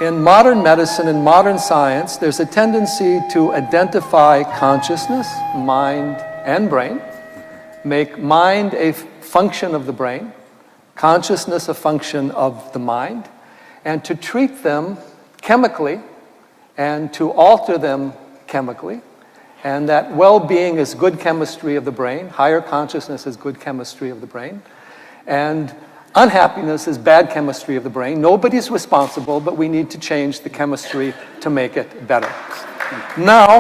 in modern medicine and modern science, there's a tendency to identify consciousness, mind, and brain, make mind a function of the brain, consciousness a function of the mind, and to treat them chemically and to alter them chemically. And that well-being is good chemistry of the brain, higher consciousness is good chemistry of the brain, and unhappiness is bad chemistry of the brain. Nobody's responsible, but we need to change the chemistry to make it better. Now,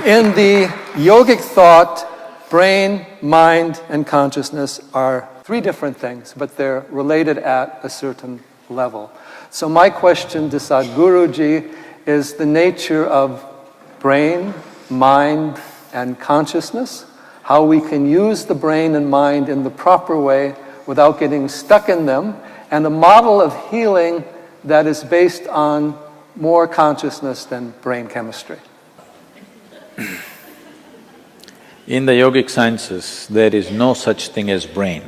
in the yogic thought, brain, mind, and consciousness are three different things, but they're related at a certain level. So my question to Sadhguruji is the nature of brain, mind, and consciousness, how we can use the brain and mind in the proper way without getting stuck in them, and a model of healing that is based on more consciousness than brain chemistry. In the yogic sciences, there is no such thing as brain.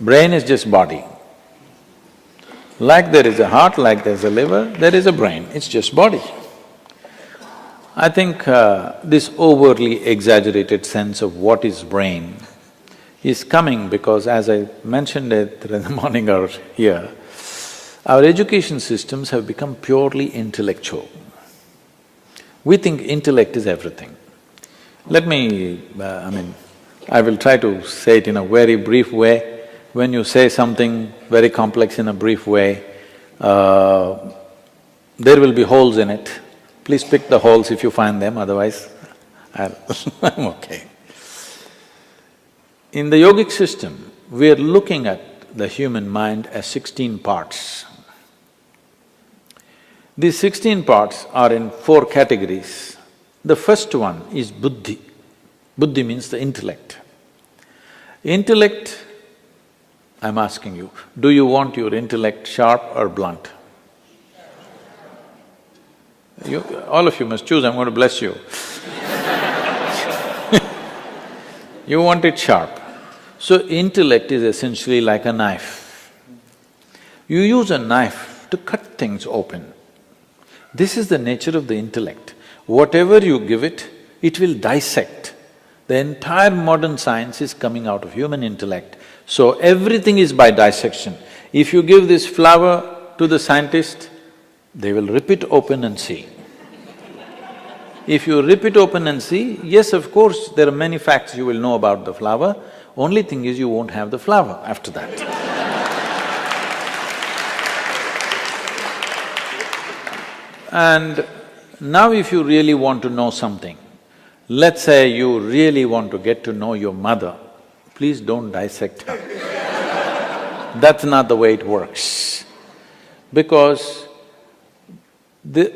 Brain is just body. Like there is a heart, like there's a liver, there is a brain, it's just body. I think this overly exaggerated sense of what is brain is coming because, as I mentioned it in the morning hour here, our education systems have become purely intellectual. We think intellect is everything. Let me… I will try to say it in a very brief way. When you say something very complex in a brief way, there will be holes in it. Please pick the holes if you find them, otherwise I'm okay. In the yogic system, we are looking at the human mind as 16 parts. These 16 parts are in 4 categories. The first one is buddhi. Buddhi means the intellect. Intellect, I'm asking you, do you want your intellect sharp or blunt? All of you must choose, I'm going to bless you. You want it sharp. So intellect is essentially like a knife. You use a knife to cut things open. This is the nature of the intellect. Whatever you give it, it will dissect. The entire modern science is coming out of human intellect. So everything is by dissection. If you give this flower to the scientist, they will rip it open and see. If you rip it open and see, yes, of course, there are many facts you will know about the flower, only thing is you won't have the flower after that. And now if you really want to know something, let's say you really want to get to know your mother, please don't dissect her. That's not the way it works. Because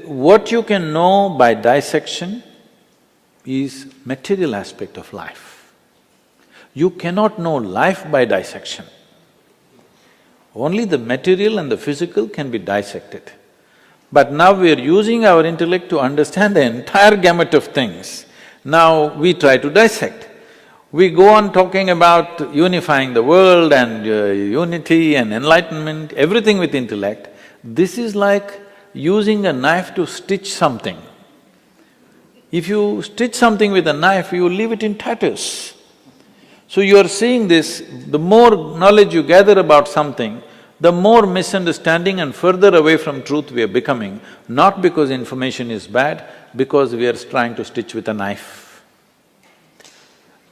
what you can know by dissection is material aspect of life. You cannot know life by dissection. Only the material and the physical can be dissected. But now we are using our intellect to understand the entire gamut of things. Now we try to dissect. We go on talking about unifying the world and unity and enlightenment, everything with intellect. This is like using a knife to stitch something. If you stitch something with a knife, you leave it in tatters. So you are seeing this, the more knowledge you gather about something, the more misunderstanding and further away from truth we are becoming, not because information is bad, because we are trying to stitch with a knife.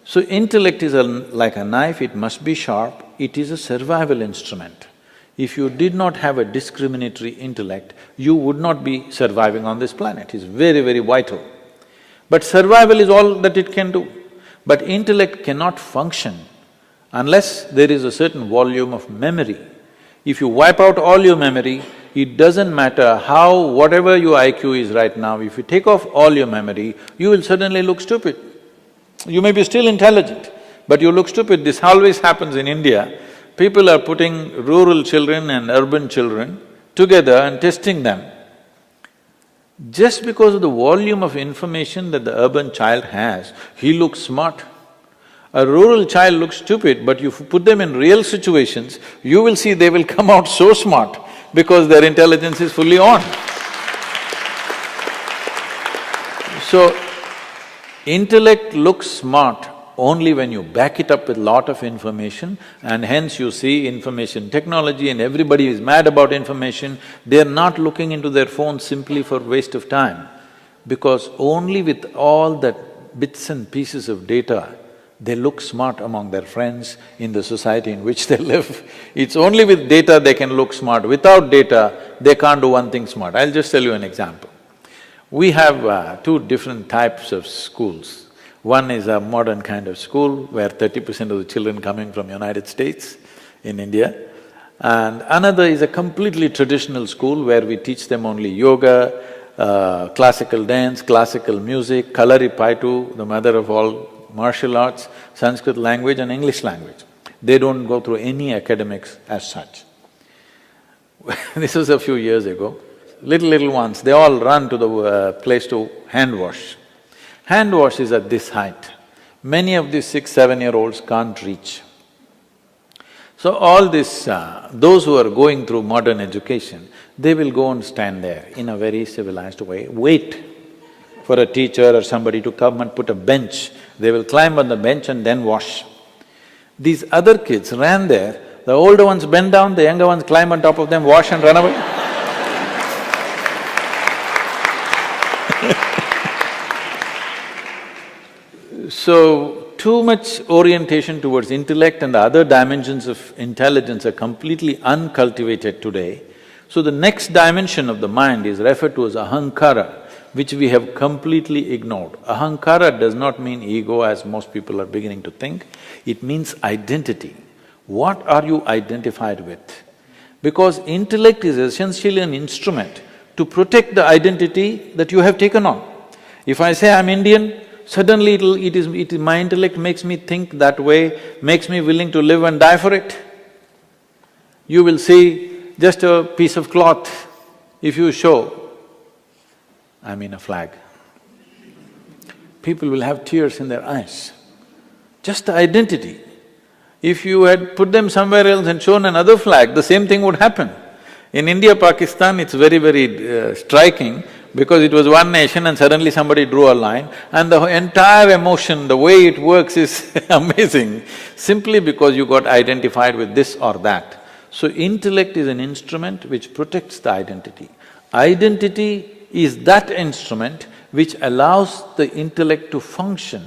So intellect is like a knife, it must be sharp, it is a survival instrument. If you did not have a discriminatory intellect, you would not be surviving on this planet, it's very, very vital. But survival is all that it can do. But intellect cannot function unless there is a certain volume of memory. If you wipe out all your memory, it doesn't matter whatever your IQ is right now, if you take off all your memory, you will suddenly look stupid. You may be still intelligent, but you look stupid. This always happens in India. People are putting rural children and urban children together and testing them. Just because of the volume of information that the urban child has, he looks smart. A rural child looks stupid, but you put them in real situations, you will see they will come out so smart. because their intelligence is fully on. So, intellect looks smart only when you back it up with lot of information, and hence you see information technology and everybody is mad about information. They're not looking into their phones simply for waste of time, because only with all that bits and pieces of data, they look smart among their friends, in the society in which they live. It's only with data they can look smart. Without data, they can't do one thing smart. I'll just tell you an example. We have two different types of schools. One is a modern kind of school where 30% of the children coming from United States in India, and another is a completely traditional school where we teach them only yoga, classical dance, classical music, Kalaripaitu, the mother of all martial arts, Sanskrit language and English language. They don't go through any academics as such. This was a few years ago. Little ones, they all run to the place to hand wash. Hand wash is at this height. Many of these 6, 7-year-olds can't reach. So all this… those who are going through modern education, they will go and stand there in a very civilized way, wait for a teacher or somebody to come and put a bench. They will climb on the bench and then wash. These other kids ran there, the older ones bend down, the younger ones climb on top of them, wash and run away. So, too much orientation towards intellect and the other dimensions of intelligence are completely uncultivated today. So the next dimension of the mind is referred to as ahankara, which we have completely ignored. Ahankara does not mean ego as most people are beginning to think, it means identity. What are you identified with? Because intellect is essentially an instrument to protect the identity that you have taken on. If I say I'm Indian, suddenly my intellect makes me think that way, makes me willing to live and die for it. You will see just a piece of cloth, if you show, I mean a flag, people will have tears in their eyes. Just the identity. If you had put them somewhere else and shown another flag, the same thing would happen. In India, Pakistan, it's very striking because it was one nation and suddenly somebody drew a line and the entire emotion, the way it works is amazing, simply because you got identified with this or that. So intellect is an instrument which protects the identity. Identity is that instrument which allows the intellect to function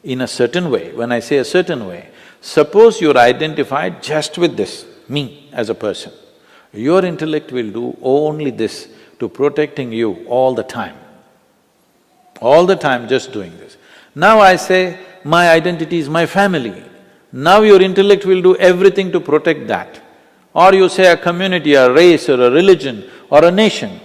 in a certain way. When I say a certain way, suppose you're identified just with this, me as a person. Your intellect will do only this to protecting you all the time just doing this. Now I say, my identity is my family. Now your intellect will do everything to protect that. Or you say a community, a race or a religion or a nation.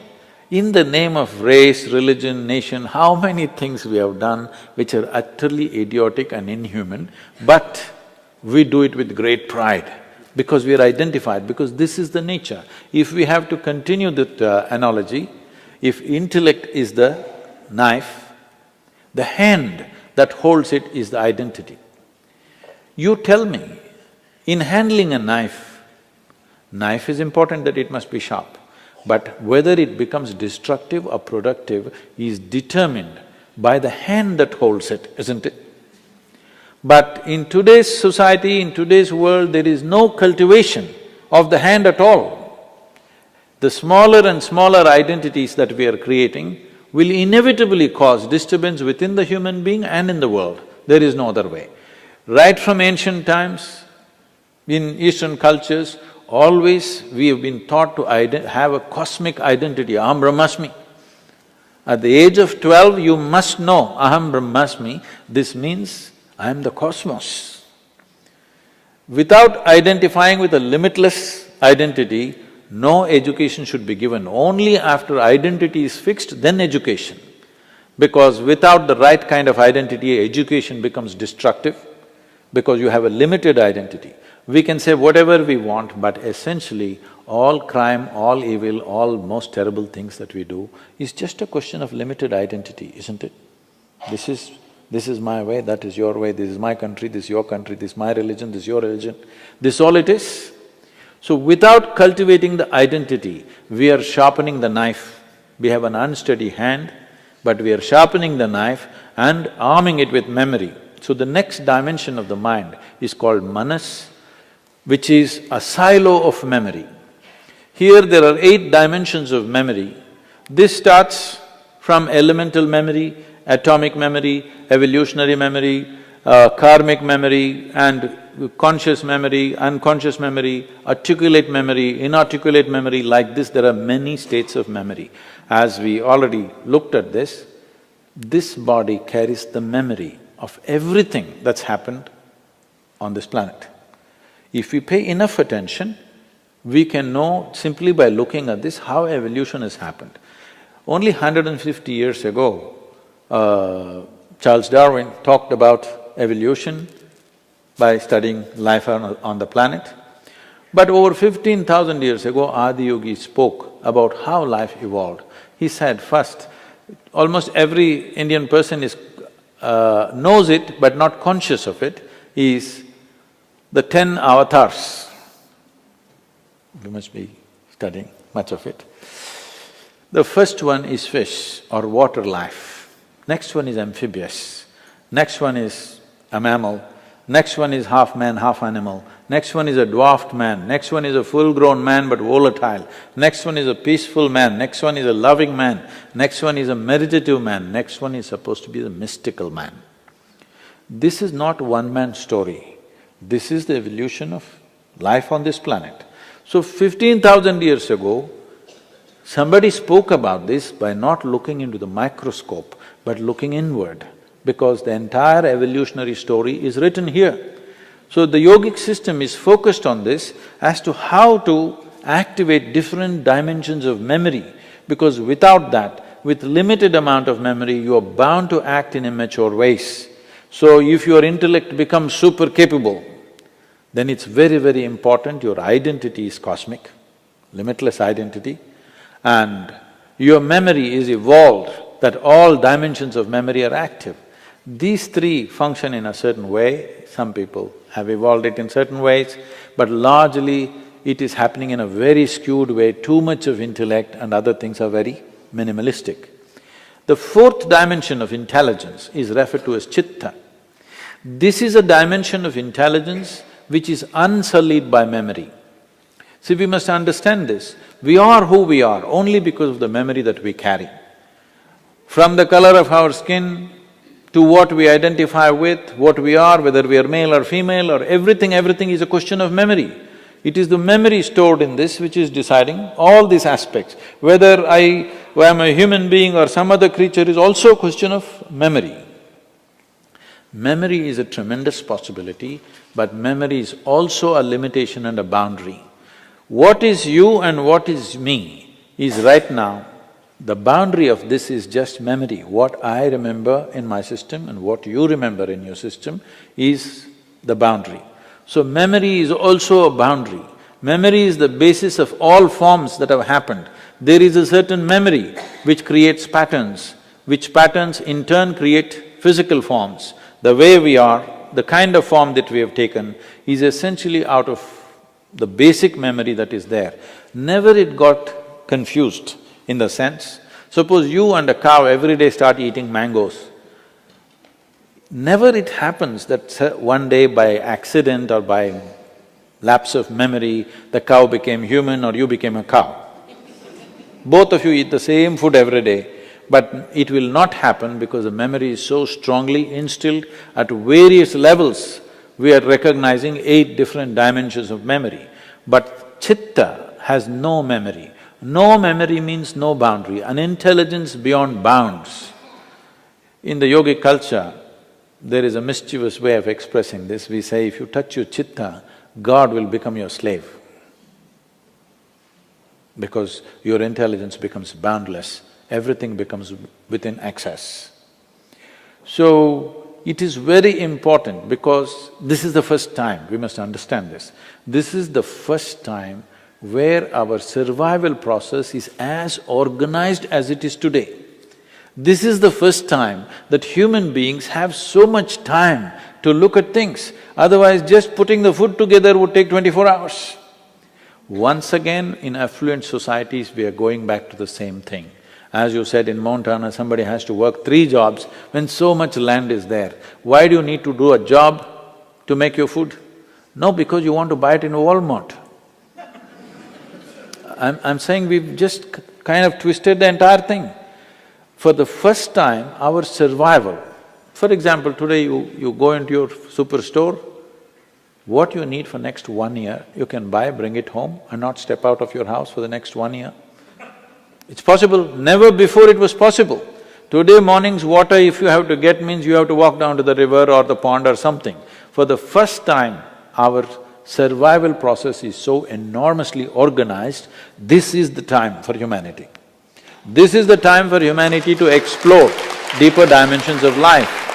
In the name of race, religion, nation, how many things we have done which are utterly idiotic and inhuman, but we do it with great pride because we are identified, because this is the nature. If we have to continue that analogy, if intellect is the knife, the hand that holds it is the identity. You tell me, in handling a knife is important that it must be sharp, but whether it becomes destructive or productive is determined by the hand that holds it, isn't it? But in today's society, in today's world, there is no cultivation of the hand at all. The smaller and smaller identities that we are creating will inevitably cause disturbance within the human being and in the world. There is no other way. Right from ancient times, in Eastern cultures, always we have been taught to have a cosmic identity, aham brahmasmi. At the age of 12, you must know aham brahmasmi, this means I am the cosmos. Without identifying with a limitless identity, no education should be given. Only after identity is fixed, then education. Because without the right kind of identity, education becomes destructive, because you have a limited identity. We can say whatever we want, but essentially all crime, all evil, all most terrible things that we do is just a question of limited identity, isn't it? This is my way, that is your way, this is my country, this is your country, this is my religion, this is your religion. This is all it is. So without cultivating the identity, we are sharpening the knife. We have an unsteady hand, but we are sharpening the knife and arming it with memory. So the next dimension of the mind is called manas, which is a silo of memory. Here there are 8 dimensions of memory. This starts from elemental memory, atomic memory, evolutionary memory, karmic memory and conscious memory, unconscious memory, articulate memory, inarticulate memory. Like this, there are many states of memory. As we already looked at this body carries the memory of everything that's happened on this planet. If we pay enough attention, we can know simply by looking at this how evolution has happened. Only 150 years ago, Charles Darwin talked about evolution by studying life on the planet. But over 15,000 years ago, Adiyogi spoke about how life evolved. He said, first, almost every Indian person knows it but not conscious of it, is the 10 avatars. You must be studying much of it. The first one is fish or water life. Next one is amphibious. Next one is a mammal. Next one is half man, half animal. Next one is a dwarfed man. Next one is a full-grown man but volatile. Next one is a peaceful man. Next one is a loving man. Next one is a meditative man. Next one is supposed to be the mystical man. This is not one-man story. This is the evolution of life on this planet. So 15,000 years ago, somebody spoke about this by not looking into the microscope, but looking inward, because the entire evolutionary story is written here. So the yogic system is focused on this as to how to activate different dimensions of memory, because without that, with limited amount of memory, you are bound to act in immature ways. So if your intellect becomes super capable, then it's very, very important your identity is cosmic, limitless identity, and your memory is evolved, that all dimensions of memory are active. These 3 function in a certain way, some people have evolved it in certain ways, but largely it is happening in a very skewed way, too much of intellect and other things are very minimalistic. The 4th dimension of intelligence is referred to as chitta. This is a dimension of intelligence which is unsullied by memory. See, we must understand this. We are who we are only because of the memory that we carry. From the color of our skin to what we identify with, what we are, whether we are male or female or everything is a question of memory. It is the memory stored in this which is deciding all these aspects. Whether I am a human being or some other creature is also a question of memory. Memory is a tremendous possibility, but memory is also a limitation and a boundary. What is you and what is me is right now, the boundary of this is just memory. What I remember in my system and what you remember in your system is the boundary. So memory is also a boundary. Memory is the basis of all forms that have happened. There is a certain memory which creates patterns, which patterns in turn create physical forms. The way we are, the kind of form that we have taken is essentially out of the basic memory that is there. Never it got confused in the sense, suppose you and a cow every day start eating mangoes. Never it happens that one day by accident or by lapse of memory, the cow became human or you became a cow. Both of you eat the same food every day, but it will not happen because the memory is so strongly instilled at various levels. We are recognizing 8 different dimensions of memory. But chitta has no memory. No memory means no boundary, an intelligence beyond bounds. In the yogic culture, there is a mischievous way of expressing this. We say, if you touch your chitta, God will become your slave, because your intelligence becomes boundless, everything becomes within access. So, it is very important because this is the first time, we must understand this. This is the first time where our survival process is as organized as it is today. This is the first time that human beings have so much time to look at things. Otherwise, just putting the food together would take 24 hours. Once again, in affluent societies, we are going back to the same thing. As you said, in Montana, somebody has to work 3 jobs when so much land is there. Why do you need to do a job to make your food? No, because you want to buy it in Walmart. I'm saying we've just kind of twisted the entire thing. For the first time, our survival… For example, today you go into your superstore, what you need for next 1 year, you can buy, bring it home and not step out of your house for the next 1 year. It's possible, never before it was possible. Today morning's water, if you have to get, means you have to walk down to the river or the pond or something. For the first time, our survival process is so enormously organized, this is the time for humanity. This is the time for humanity to explore deeper dimensions of life.